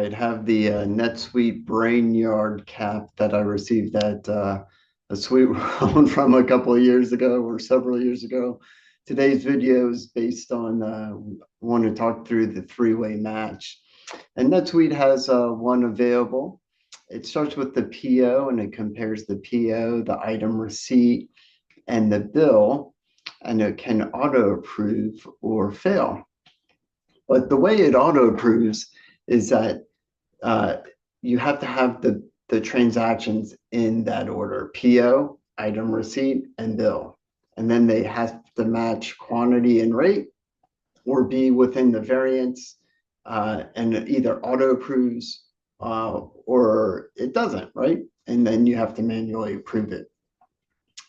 right, have the NetSuite Brainyard cap that I received at a Suite World from a couple of years ago or several years ago. Today's video is based on want to talk through the three-way match. And NetSuite has one available. It starts with the PO and it compares the PO, the item receipt, and the bill, and it can auto approve or fail. But the way it auto approves is that you have to have the transactions in that order: PO, item receipt, and bill. And then they have to match quantity and rate or be within the variance, and it either auto approves or it doesn't, right? And then you have to manually approve it.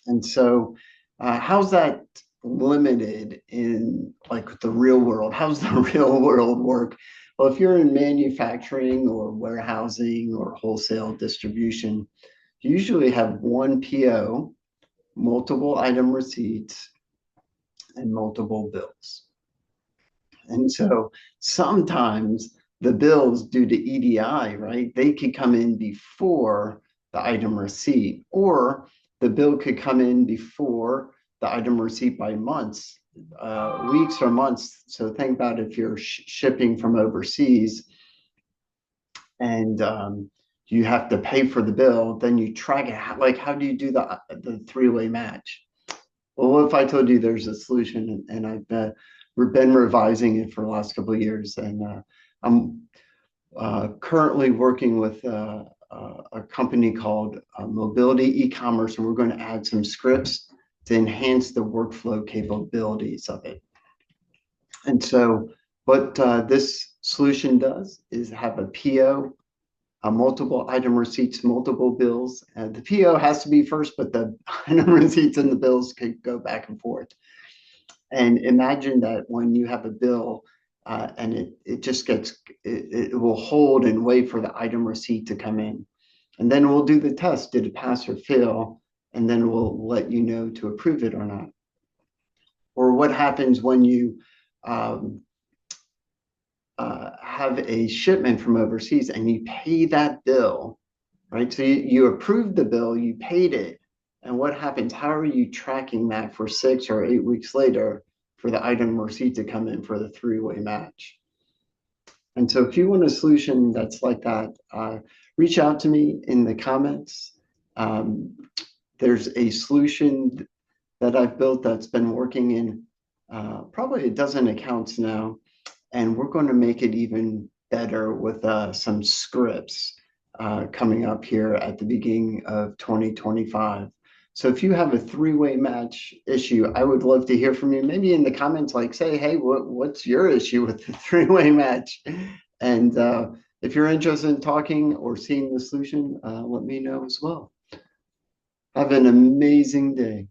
And so how's that limited in like the real world? How's the real world work? Well, if you're in manufacturing or warehousing or wholesale distribution, you usually have one PO, multiple item receipts, and multiple bills. And so sometimes the bills due to EDI, right, they could come in before the item receipt, or the bill could come in before the item receipt by months, weeks or months. So think about if you're shipping from overseas and you have to pay for the bill, then you track it. Like, how do you do the three-way match? Well, what if I told you there's a solution, and I've been revising it for the last couple of years, and I'm currently working with a company called Mobility E-commerce, and we're going to add some scripts to enhance the workflow capabilities of it. And so what this solution does is have a PO, multiple item receipts, multiple bills. The PO has to be first, but the item receipts and the bills could go back and forth. And imagine that when you have a bill and it just gets, it will hold and wait for the item receipt to come in. And then we'll do the test, did it pass or fail? And then we'll let you know to approve it or not. Or what happens when you have a shipment from overseas and you pay that bill, right? So you approved the bill, you paid it. And what happens? How are you tracking that for 6 or 8 weeks later for the item receipt to come in for the three-way match? And so if you want a solution that's like that, reach out to me in the comments. There's a solution that I've built that's been working in probably a dozen accounts now, and we're going to make it even better with some scripts coming up here at the beginning of 2025. So if you have a three-way match issue, I would love to hear from you. Maybe in the comments, like say, hey, what's your issue with the three-way match? And if you're interested in talking or seeing the solution, let me know as well. Have an amazing day.